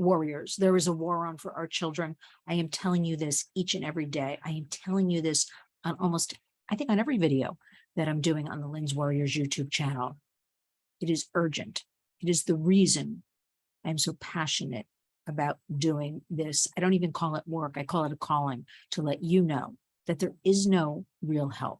warriors. There is a war on for our children. I am telling you this each and every day. I am telling you this on almost, I think on every video that I'm doing on the Lynn's Warriors YouTube channel. It is urgent. It is the reason I'm so passionate about doing this. I don't even call it work. I call it a calling to let you know that there is no real help.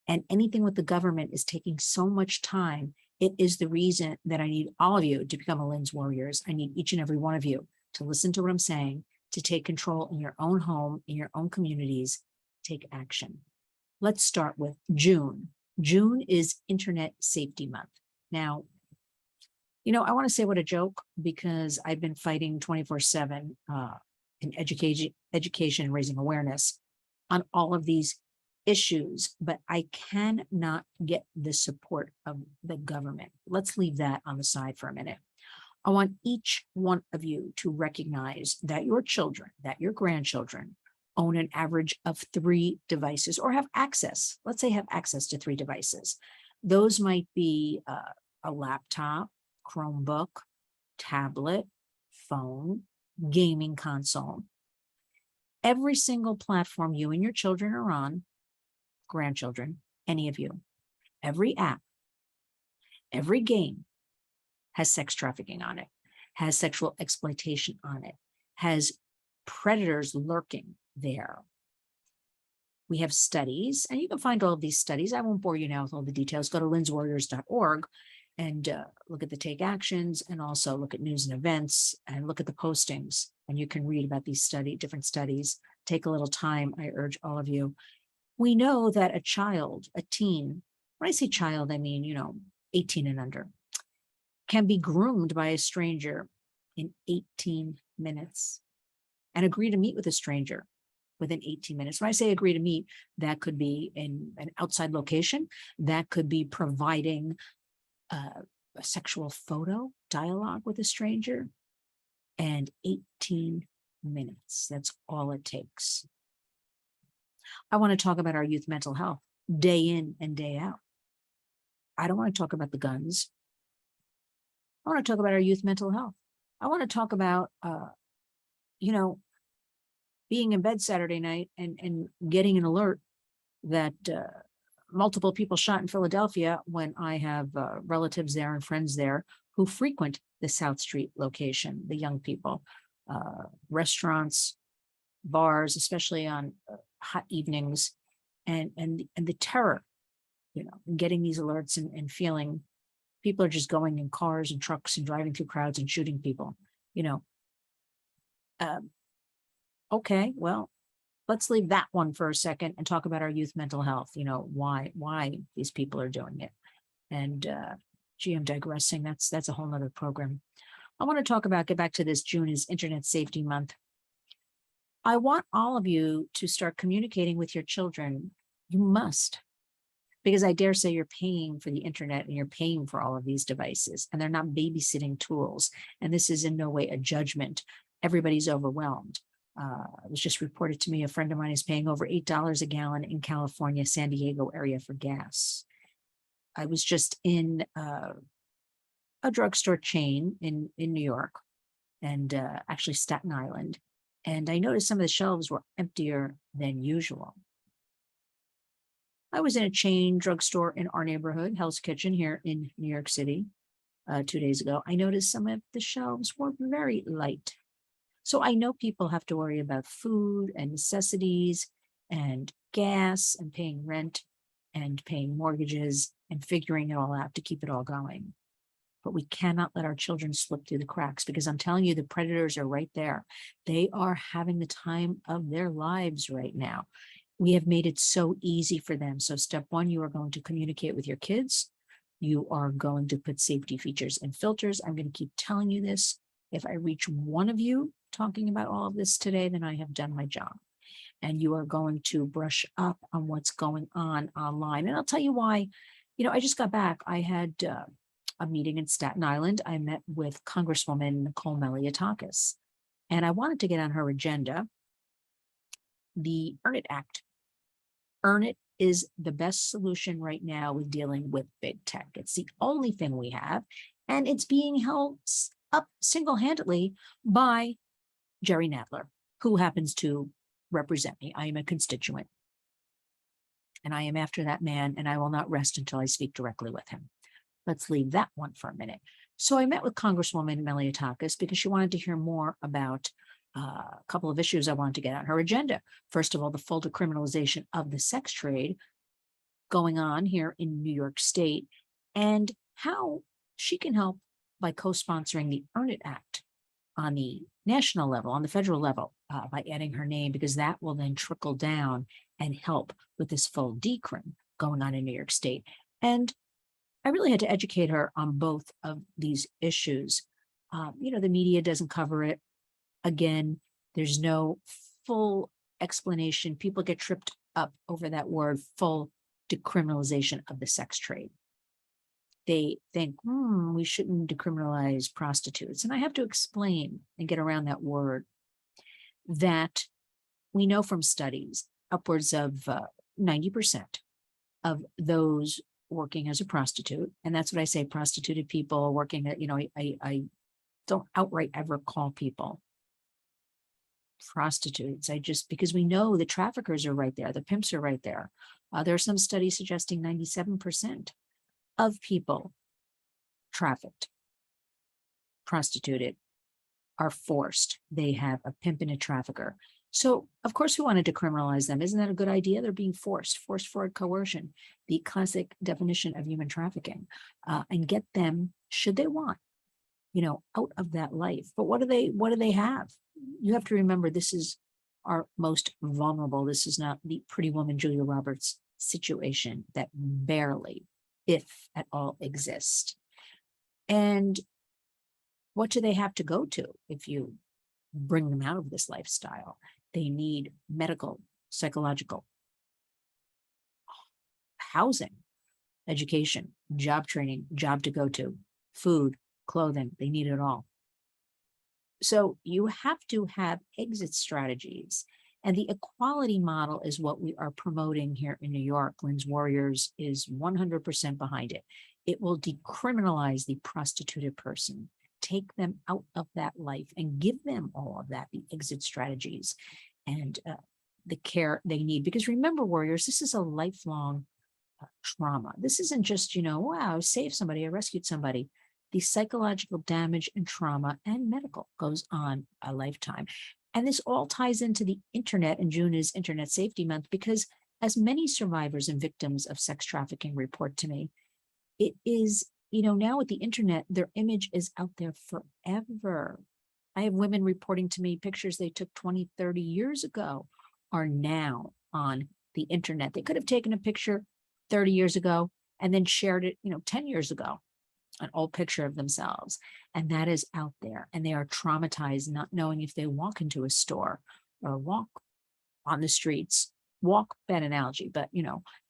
And anything with the government is taking so much time. It is the reason that I need all of you to become a Lynn's Warriors. I need each and every one of you to listen to what I'm saying, to take control in your own home, in your own communities, take action. Let's start with June. June is Internet Safety Month. Now, I want to say what a joke, because I've been fighting 24/7 in education and raising awareness on all of these issues, but I cannot get the support of the government. Let's leave that on the side for a minute. I want each one of you to recognize that your children, that your grandchildren own an average of 3 devices or have access. Let's say have access to 3 devices. Those might be a laptop, Chromebook, tablet, phone, gaming console. Every single platform you and your children are on, grandchildren, any of you, every app, every game has sex trafficking on it, has sexual exploitation on it, has predators lurking there. We have studies, and you can find all of these studies. I won't bore you now with all the details. Go to lynswarriors.org and look at the take actions, and also look at news and events, and look at the postings. And you can read about these different studies. Take a little time, I urge all of you. We know that a child, a teen, when I say child, I mean, 18 and under, can be groomed by a stranger in 18 minutes and agree to meet with a stranger within 18 minutes. When I say agree to meet, that could be in an outside location. That could be providing a sexual photo dialogue with a stranger, and 18 minutes. That's all it takes. I want to talk about our youth mental health day in and day out. I don't want to talk about the guns. I want to talk about our youth mental health. I want to talk about, being in bed Saturday night and getting an alert that multiple people shot in Philadelphia, when I have relatives there and friends there who frequent the South Street location, the young people, restaurants, bars, especially on hot evenings, and the terror, getting these alerts and feeling people are just going in cars and trucks and driving through crowds and shooting people, okay, well, let's leave that one for a second and talk about our youth mental health. Why these people are doing it. And I'm digressing. That's a whole nother program. I want to get back to this. June is Internet Safety Month. I want all of you to start communicating with your children. You must, because I dare say you're paying for the internet and you're paying for all of these devices, and they're not babysitting tools. And this is in no way a judgment. Everybody's overwhelmed. It was just reported to me, a friend of mine is paying over $8 a gallon in California, San Diego area for gas. I was just in a drugstore chain in New York, and actually Staten Island. And I noticed some of the shelves were emptier than usual. I was in a chain drugstore in our neighborhood, Hell's Kitchen, here in New York City 2 days ago. I noticed some of the shelves were very light. So I know people have to worry about food and necessities and gas and paying rent and paying mortgages and figuring it all out to keep it all going. But we cannot let our children slip through the cracks, because I'm telling you, the predators are right there. They are having the time of their lives right now. We have made it so easy for them. So step 1, you are going to communicate with your kids. You are going to put safety features and filters. I'm going to keep telling you this. If I reach one of you talking about all of this today, then I have done my job. And you are going to brush up on what's going on online. And I'll tell you why. I just got back. I had a meeting in Staten Island. I met with Congresswoman Nicole Malliotakis, and I wanted to get on her agenda the Earn It Act. Earn It is the best solution right now with dealing with big tech. It's the only thing we have, and it's being held up single-handedly by Jerry Nadler, who happens to represent me. I am a constituent, and I am after that man, and I will not rest until I speak directly with him. Let's leave that one for a minute. So I met with Congresswoman Meliotakis because she wanted to hear more about a couple of issues I wanted to get on her agenda. First of all, the full decriminalization of the sex trade going on here in New York State, and how she can help by co-sponsoring the Earn It Act on the national level, on the federal level, by adding her name, because that will then trickle down and help with this full decrim going on in New York State. And I really had to educate her on both of these issues. The media doesn't cover it. Again, there's no full explanation. People get tripped up over that word, full decriminalization of the sex trade. They think, we shouldn't decriminalize prostitutes. And I have to explain and get around that word that we know from studies upwards of 90% of those working as a prostitute, and that's what I say, prostituted people working at, I don't outright ever call people prostitutes. Because we know the traffickers are right there, the pimps are right there. There are some studies suggesting 97% of people trafficked, prostituted, are forced. They have a pimp and a trafficker. So of course we want to decriminalize them. Isn't that a good idea? They're being forced for coercion, the classic definition of human trafficking, and get them, should they want, out of that life. But what do they have? You have to remember, this is our most vulnerable. This is not the Pretty Woman Julia Roberts situation that barely, if at all, exist. And what do they have to go to if you bring them out of this lifestyle? They need medical, psychological, housing, education, job training, job to go to, food, clothing. They need it all. So you have to have exit strategies. And the equality model is what we are promoting here in New York. Lynn's Warriors is 100% behind it. It will decriminalize the prostituted person, take them out of that life and give them all of that, the exit strategies and the care they need. Because remember, warriors, this is a lifelong trauma. This isn't just, wow, I saved somebody, I rescued somebody. The psychological damage and trauma and medical goes on a lifetime. And this all ties into the internet, and June is Internet Safety Month, because as many survivors and victims of sex trafficking report to me, it is, now with the internet, their image is out there forever. I have women reporting to me pictures they took 20, 30 years ago are now on the internet. They could have taken a picture 30 years ago and then shared it, 10 years ago, an old picture of themselves. And that is out there. And they are traumatized, not knowing if they walk into a store or walk on the streets, walk, bad analogy, but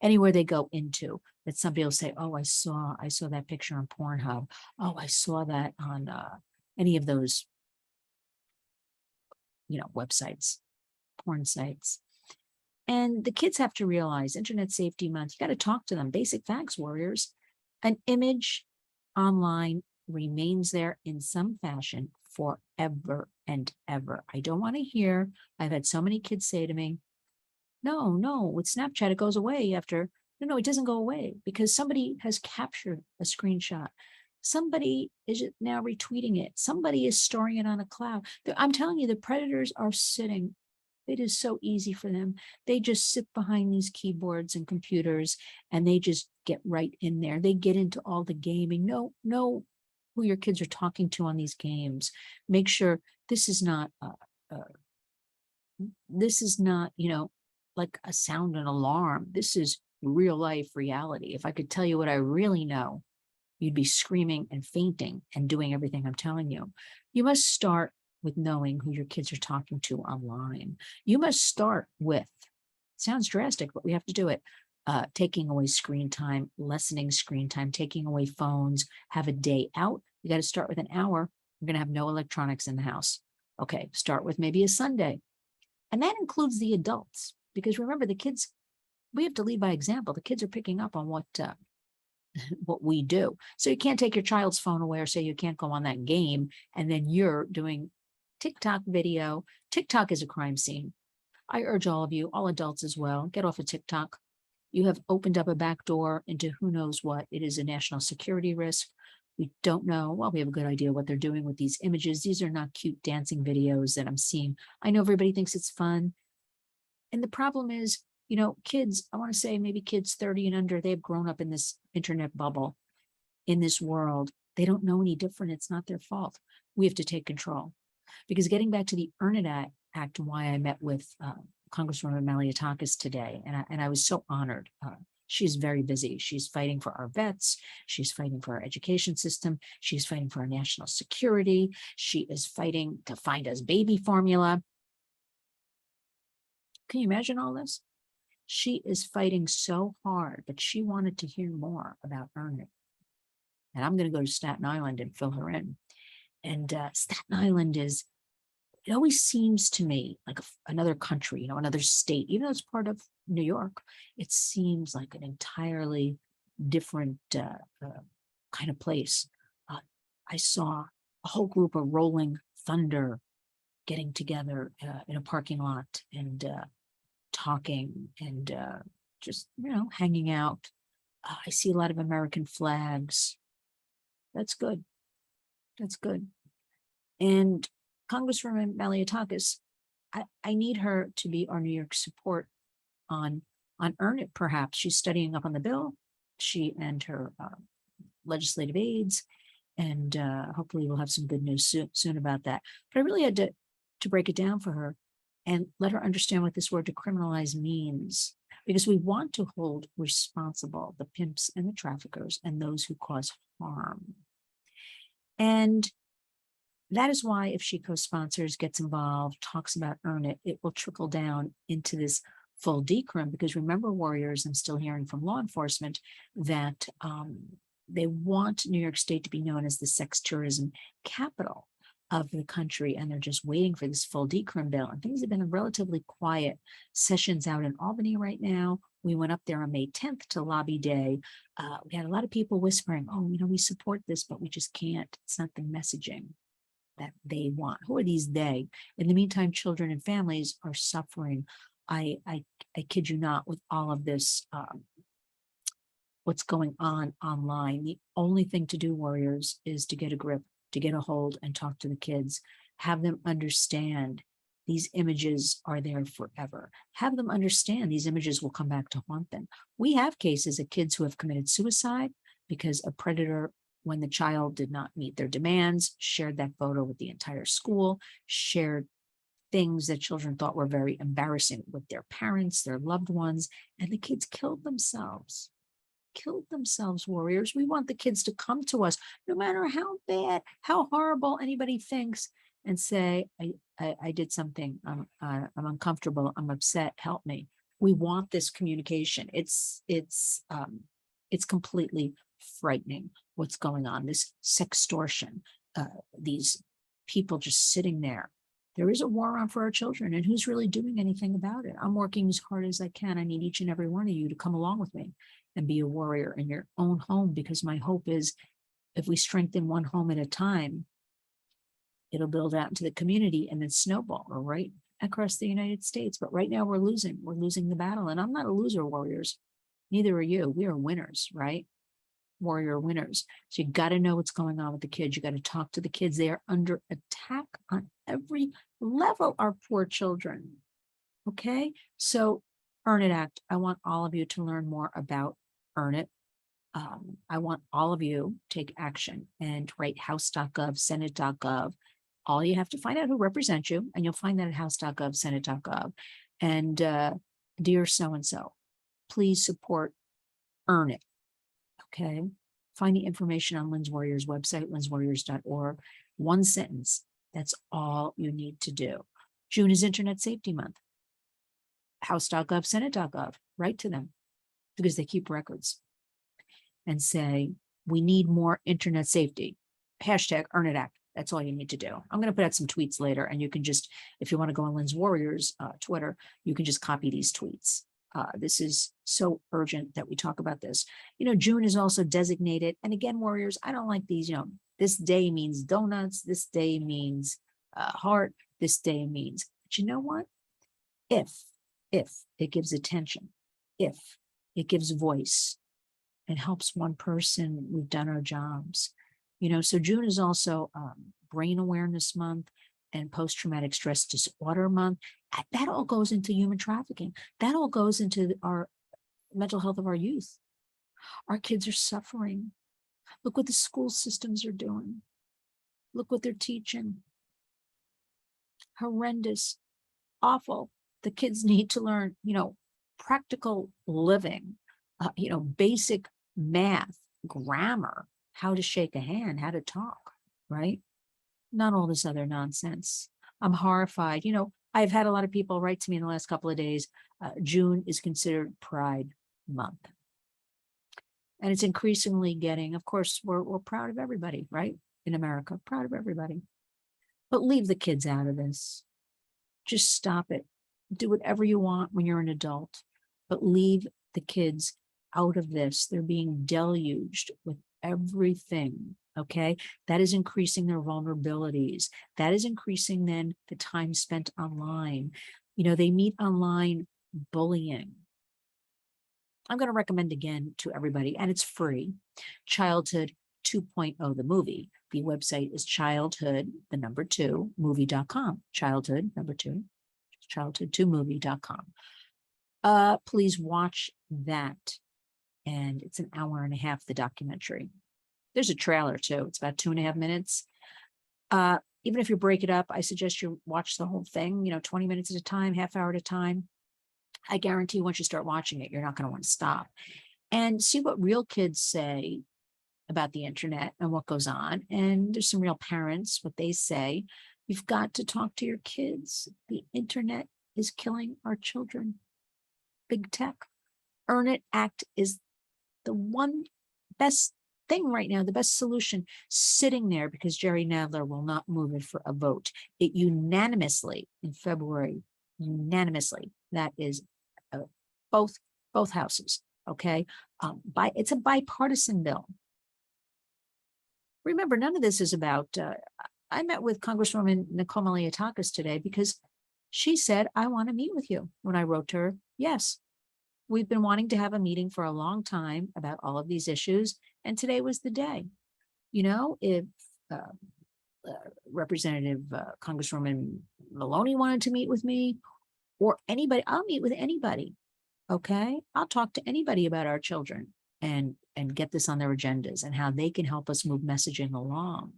anywhere they go into, that somebody will say, oh, I saw that picture on Pornhub. Oh, I saw that on any of those, websites, porn sites. And the kids have to realize Internet Safety Month, you got to talk to them. Basic facts, warriors. An image online remains there in some fashion forever and ever. I don't want to hear, I've had so many kids say to me, no, with Snapchat, it goes away after. No, it doesn't go away because somebody has captured a screenshot. Somebody is now retweeting it. Somebody is storing it on a cloud. I'm telling you, the predators are sitting. It is so easy for them. They just sit behind these keyboards and computers and they just get right in there. They get into all the gaming. Know who your kids are talking to on these games. Make sure this is not, like a sound and alarm. This is real life reality. If I could tell you what I really know, you'd be screaming and fainting and doing everything I'm telling you. You must start with knowing who your kids are talking to online. You must start with, sounds drastic, but we have to do it, taking away screen time, lessening screen time, taking away phones, have a day out. You got to start with an hour. We're going to have no electronics in the house. Okay, start with maybe a Sunday. And that includes the adults, because remember, the kids, we have to lead by example. The kids are picking up on what what we do. So you can't take your child's phone away or say you can't go on that game, and then you're doing TikTok video. TikTok is a crime scene. I urge all of you, all adults as well, get off of TikTok. You have opened up a back door into who knows what. It is a national security risk. We don't know. Well, we have a good idea what they're doing with these images. These are not cute dancing videos that I'm seeing. I know everybody thinks it's fun. And the problem is, kids, I want to say maybe kids 30 and under, they've grown up in this internet bubble, in this world. They don't know any different. It's not their fault. We have to take control. Because getting back to the Earn It Act, and why I met with Congresswoman Maliotakis today, and I was so honored. She's very busy. She's fighting for our vets. She's fighting for our education system. She's fighting for our national security. She is fighting to find us baby formula. Can you imagine all this? She is fighting so hard, but she wanted to hear more about Earn It. And I'm going to go to Staten Island and fill her in. And Staten Island it always seems to me like another country, another state, even though it's part of New York, it seems like an entirely different kind of place. I saw a whole group of Rolling Thunder getting together in a parking lot and talking and just, hanging out. I see a lot of American flags. That's good. That's good. And Congresswoman Maliotakis, I need her to be our New York support on Earn It, perhaps. She's studying up on the bill, she and her legislative aides, and hopefully we'll have some good news soon about that. But I really had to break it down for her and let her understand what this word decriminalize means, because we want to hold responsible the pimps and the traffickers and those who cause harm. And that is why if she co-sponsors, gets involved, talks about Earn It, it will trickle down into this full decrim. Because remember, warriors, I'm still hearing from law enforcement that they want New York State to be known as the sex tourism capital of the country, and they're just waiting for this full decrim bill. And things have been relatively quiet. Sessions out in Albany right now. We went up there on May 10th to lobby day. We had a lot of people whispering, oh, we support this, but we just can't. It's not the messaging that they want. Who are these they? In the meantime, children and families are suffering. I kid you not, with all of this, what's going on online. The only thing to do, warriors, is to get a grip, to get a hold and talk to the kids. Have them understand these images are there forever. Have them understand these images will come back to haunt them. We have cases of kids who have committed suicide because a predator, when the child did not meet their demands, shared that photo with the entire school, shared things that children thought were very embarrassing with their parents, their loved ones, and the kids killed themselves. Warriors. We want the kids to come to us, no matter how bad, how horrible anybody thinks, and say, I did something, I'm uncomfortable, I'm upset, help me. We want this communication. It's completely frightening what's going on, this sextortion, these people just sitting there. There is a war on for our children, and who's really doing anything about it? I'm working as hard as I can. I need each and every one of you to come along with me and be a warrior in your own home, because my hope is if we strengthen one home at a time, it'll build out into the community and then snowball right across the United States. But right now we're losing the battle. And I'm not a loser, warriors. Neither are you. We are winners, right? Warrior winners. So you got to know what's going on with the kids. You got to talk to the kids. They are under attack on every level, our poor children. Okay. So Earn It Act. I want all of you to learn more about Earn It. I want all of you to take action and write house.gov, senate.gov. All you have to find out who represents you, and you'll find that at house.gov, senate.gov. And dear so-and-so, please support Earn It. Okay. Find the information on Lynn's Warriors website, lynswarriors.org. One sentence. That's all you need to do. June is Internet Safety Month. House.gov, senate.gov. Write to them because they keep records and say, we need more internet safety. Hashtag Earn It Act. That's all you need to do. I'm going to put out some tweets later, and you can just, if you want to go on Lynn's Warriors Twitter, you can just copy these tweets. This is so urgent that we talk about this. June is also designated. And again, warriors, I don't like these, this day means donuts. This day means heart. This day means, but you know what? If it gives attention, if it gives voice, it helps one person, we've done our jobs. So June is also Brain Awareness Month and Post-Traumatic Stress Disorder Month. That all goes into human trafficking. That all goes into our mental health of our youth. Our kids are suffering. Look what the school systems are doing. Look what they're teaching. Horrendous, awful. The kids need to learn, practical living, basic math, grammar, how to shake a hand, how to talk, right? Not all this other nonsense. I'm horrified. I've had a lot of people write to me in the last couple of days. June is considered Pride Month. And it's increasingly getting, of course, we're proud of everybody, right? In America, proud of everybody. But leave the kids out of this. Just stop it. Do whatever you want when you're an adult, but leave the kids out of this. They're being deluged with everything, okay? That is increasing their vulnerabilities. That is increasing then the time spent online. They meet online bullying. I'm going to recommend again to everybody, and it's free, Childhood 2.0, the movie. The website is childhood2movie.com. Childhood2movie.com. Please watch that. And it's an hour and a half, the documentary. There's a trailer too. It's about 2.5 minutes. Even if you break it up, I suggest you watch the whole thing, 20 minutes at a time, half hour at a time. I guarantee once you start watching it, you're not going to want to stop. And see what real kids say about the internet and what goes on. And there's some real parents, what they say. You've got to talk to your kids. The internet is killing our children. Big tech. Earn It Act is the one best thing right now, the best solution, sitting there because Jerry Nadler will not move it for a vote. It unanimously in February, that is both houses, okay? It's a bipartisan bill. Remember, none of this is about, I met with Congresswoman Nicole Malliotakis today because she said, I want to meet with you. When I wrote to her, yes, we've been wanting to have a meeting for a long time about all of these issues. And today was the day. If Representative Congresswoman Maloney wanted to meet with me or anybody, I'll meet with anybody. Okay. I'll talk to anybody about our children and get this on their agendas and how they can help us move messaging along.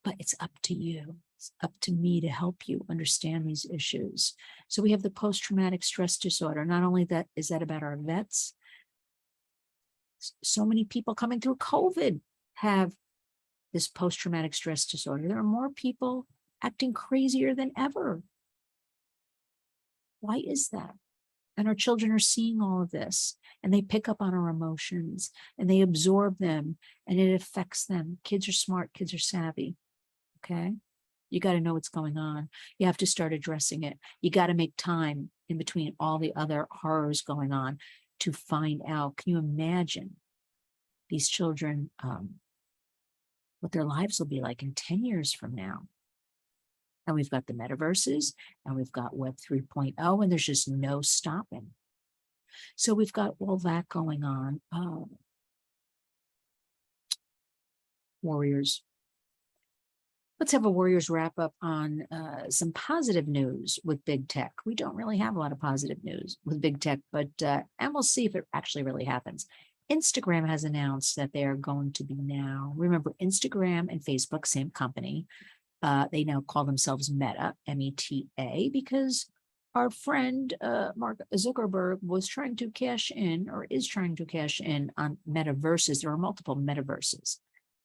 But it's up to you. It's up to me to help you understand these issues. So we have the post-traumatic stress disorder. Not only that, is that about our vets? So many people coming through COVID have this post-traumatic stress disorder. There are more people acting crazier than ever. Why is that? And our children are seeing all of this and they pick up on our emotions and they absorb them and it affects them. Kids are smart, kids are savvy. Okay. You got to know what's going on. You have to start addressing it. You got to make time in between all the other horrors going on to find out. Can you imagine these children, what their lives will be like in 10 years from now? And we've got the metaverses and we've got Web 3.0 and there's just no stopping. So we've got all that going on. Warriors. Let's have a Warriors wrap up on some positive news with big tech. We don't really have a lot of positive news with big tech, but and we'll see if it actually really happens. Instagram has announced that they are going to be now, remember, Instagram and Facebook, same company. They now call themselves Meta, M-E-T-A, because our friend Mark Zuckerberg was trying to cash in or is trying to cash in on metaverses. There are multiple metaverses.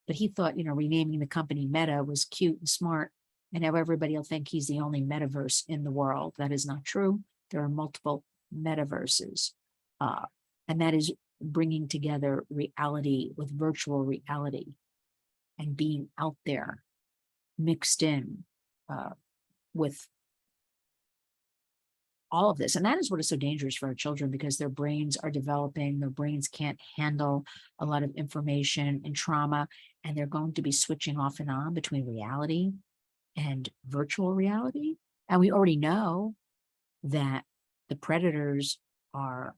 But he thought, renaming the company Meta was cute and smart. And now everybody will think he's the only metaverse in the world. That is not true. There are multiple metaverses. And that is bringing together reality with virtual reality and being out there mixed in with all of this. And that is what is so dangerous for our children, because their brains are developing, their brains can't handle a lot of information and trauma, and they're going to be switching off and on between reality and virtual reality. And we already know that the predators are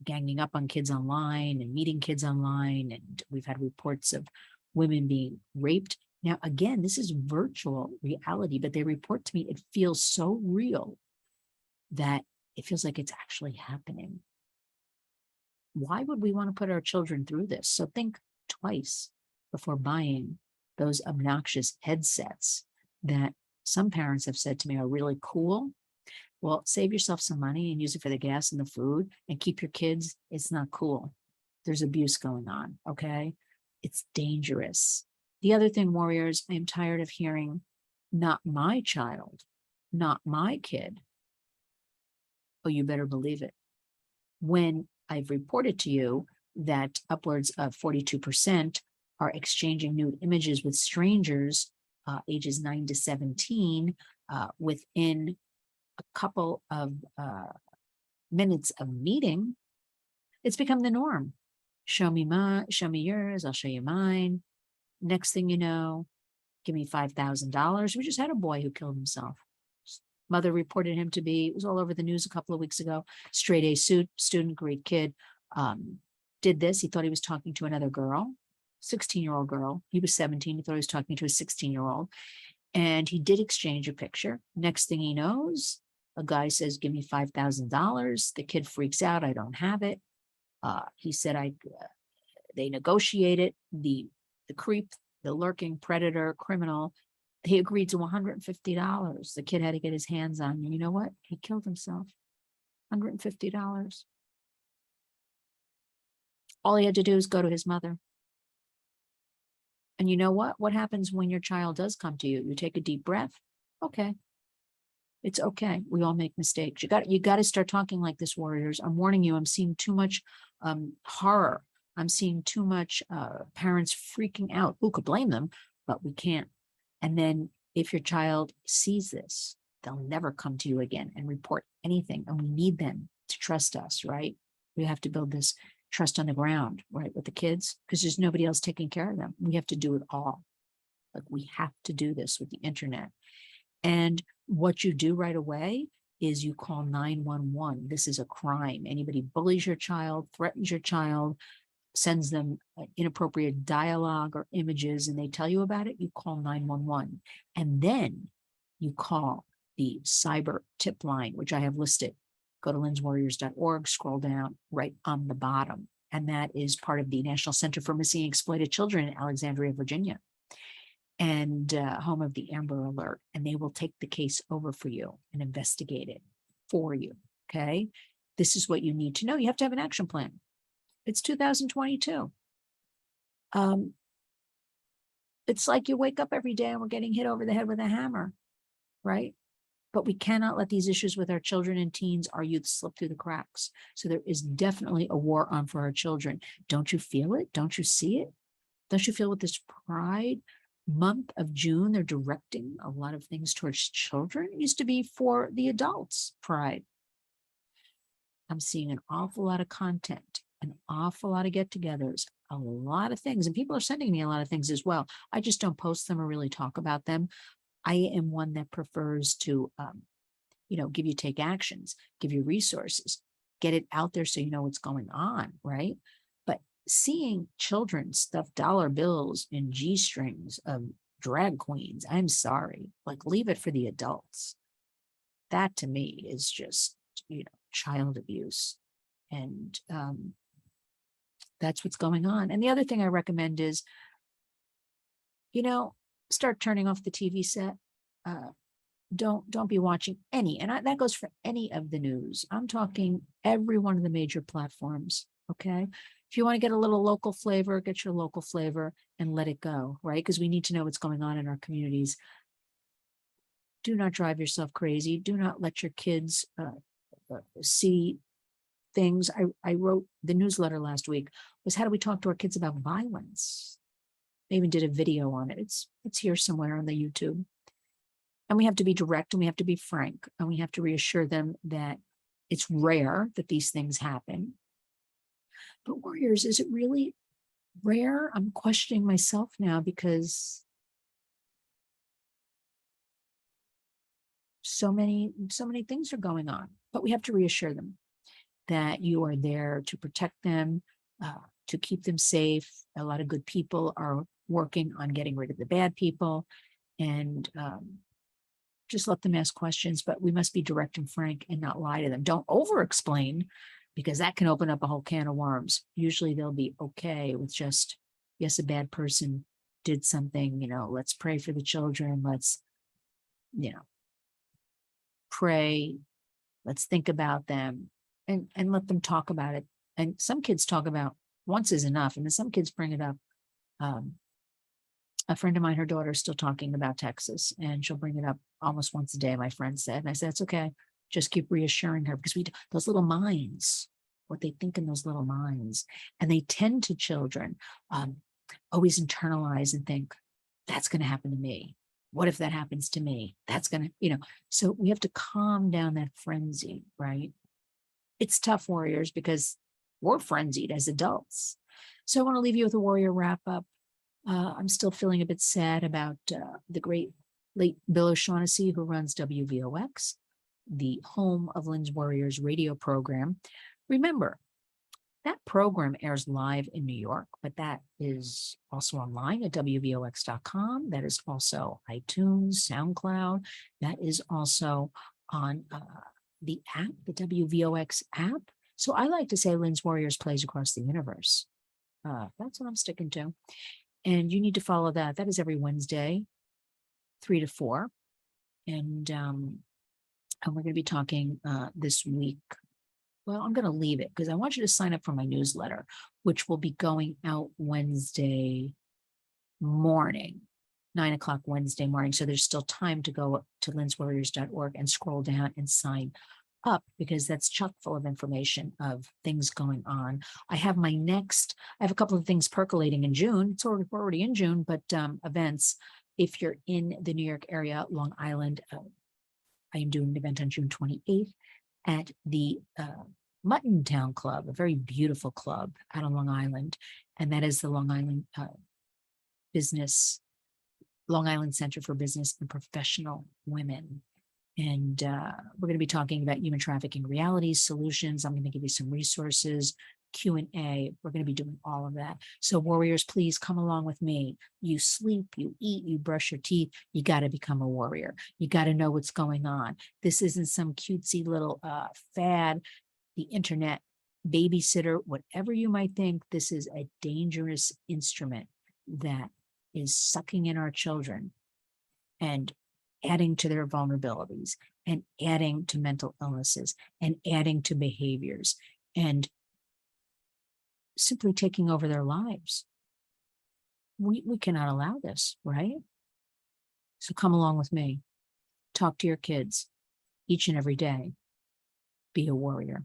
ganging up on kids online and meeting kids online. And we've had reports of women being raped. Now, again, this is virtual reality, but they report to me it feels so real that it feels like it's actually happening. Why would we want to put our children through this? So think twice before buying those obnoxious headsets that some parents have said to me are really cool. Well, save yourself some money and use it for the gas and the food and keep your kids. It's not cool. There's abuse going on, okay? It's dangerous. The other thing, warriors, I am tired of hearing, not my child, not my kid. Oh, you better believe it. When I've reported to you that upwards of 42% are exchanging nude images with strangers ages 9 to 17 within a couple of minutes of meeting, it's become the norm. Show me yours, I'll show you mine. Next thing you know, give me $5,000. We just had a boy who killed himself. Mother reported him to be, it was all over the news a couple of weeks ago, straight A student, great kid, did this. He thought he was talking to another girl, 16-year-old girl. He was 17. He thought he was talking to a 16-year-old. And he did exchange a picture. Next thing he knows, a guy says, give me $5,000. The kid freaks out. I don't have it. He said, they negotiated. The creep, the lurking predator, criminal, he agreed to $150. The kid had to get his hands on. And you know what? He killed himself. $150. All he had to do is go to his mother. And you know what? What happens when your child does come to you? You take a deep breath. Okay. It's okay. We all make mistakes. You got to start talking like this, warriors. I'm warning you. I'm seeing too much horror. I'm seeing too much parents freaking out. Who could blame them? But we can't. And then if your child sees this, they'll never come to you again and report anything. And we need them to trust us, right? We have to build this trust on the ground, right, with the kids, because there's nobody else taking care of them. We have to do it all. Like, we have to do this with the internet. And what you do right away is you call 911. This is a crime. Anybody bullies your child, threatens your child, sends them inappropriate dialogue or images, and they tell you about it, you call 911. And then you call the cyber tip line, which I have listed. Go to linswarriors.org, scroll down right on the bottom. And that is part of the National Center for Missing and Exploited Children in Alexandria, Virginia, and home of the Amber Alert. And they will take the case over for you and investigate it for you, okay? This is what you need to know. You have to have an action plan. It's 2022. It's like you wake up every day and we're getting hit over the head with a hammer, right? But we cannot let these issues with our children and teens, our youth, slip through the cracks. So there is definitely a war on for our children. Don't you feel it? Don't you see it? Don't you feel with this Pride month of June, they're directing a lot of things towards children? It used to be for the adults, Pride. I'm seeing an awful lot of content, an awful lot of get-togethers, a lot of things. And people are sending me a lot of things as well. I just don't post them or really talk about them. I am one that prefers to, give you take actions, give you resources, get it out there so you know what's going on, right? But seeing children stuff dollar bills in G-strings of drag queens, I'm sorry, like, leave it for the adults. That to me is just, child abuse. And that's what's going on. And the other thing I recommend is, start turning off the TV set. Don't be watching any, and that goes for any of the news. I'm talking every one of the major platforms, okay? If you want to get a little local flavor, get your local flavor and let it go, right? Because we need to know what's going on in our communities. Do not drive yourself crazy. Do not let your kids see things. I wrote the newsletter last week, was how do we talk to our kids about violence? I even did a video on it. It's here somewhere on the YouTube. And we have to be direct and we have to be frank and we have to reassure them that it's rare that these things happen. But warriors, is it really rare? I'm questioning myself now because so many things are going on. But we have to reassure them that you are there to protect them, to keep them safe. A lot of good people are working on getting rid of the bad people, and just let them ask questions, but we must be direct and frank and not lie to them. Don't over-explain, because that can open up a whole can of worms. Usually they'll be okay with just, yes, a bad person did something, let's pray for the children. Let's, pray. Let's think about them and let them talk about it. And some kids talk about once is enough. And then some kids bring it up. A friend of mine, her daughter is still talking about Texas, and she'll bring it up almost once a day, my friend said. And I said, it's okay. Just keep reassuring her, because those little minds, what they think in those little minds, and they tend to children always internalize and think, that's going to happen to me. What if that happens to me? That's going to, so we have to calm down that frenzy, right? It's tough, warriors, because we're frenzied as adults. So I want to leave you with a warrior wrap up. I'm still feeling a bit sad about the great late Bill O'Shaughnessy, who runs WVOX, the home of Lynn's Warriors radio program. Remember, that program airs live in New York, but that is also online at WVOX.com. That is also iTunes, SoundCloud. That is also on the app, the WVOX app. So I like to say Lynn's Warriors plays across the universe. That's what I'm sticking to. And you need to follow that. That is every Wednesday, 3 to 4. And we're going to be talking this week. Well, I'm going to leave it because I want you to sign up for my newsletter, which will be going out Wednesday morning, 9 o'clock Wednesday morning. So there's still time to go to lynswarriors.org and scroll down and sign up, because that's chock full of information of things going on. I have a couple of things percolating in June. It's already in June, but events. If you're in the New York area, Long Island, I am doing an event on June 28th at the Mutton Town Club, a very beautiful club out on Long Island. And that is the Long Island Center for Business and Professional Women. And we're going to be talking about human trafficking realities, solutions. I'm going to give you some resources, Q&A. We're going to be doing all of that. So warriors, please come along with me. You sleep, you eat, you brush your teeth. You got to become a warrior. You got to know what's going on. This isn't some cutesy little fad, the internet, babysitter, whatever you might think. This is a dangerous instrument that is sucking in our children and adding to their vulnerabilities and adding to mental illnesses and adding to behaviors and simply taking over their lives. We cannot allow this, right? So come along with me. Talk to your kids each and every day. Be a warrior.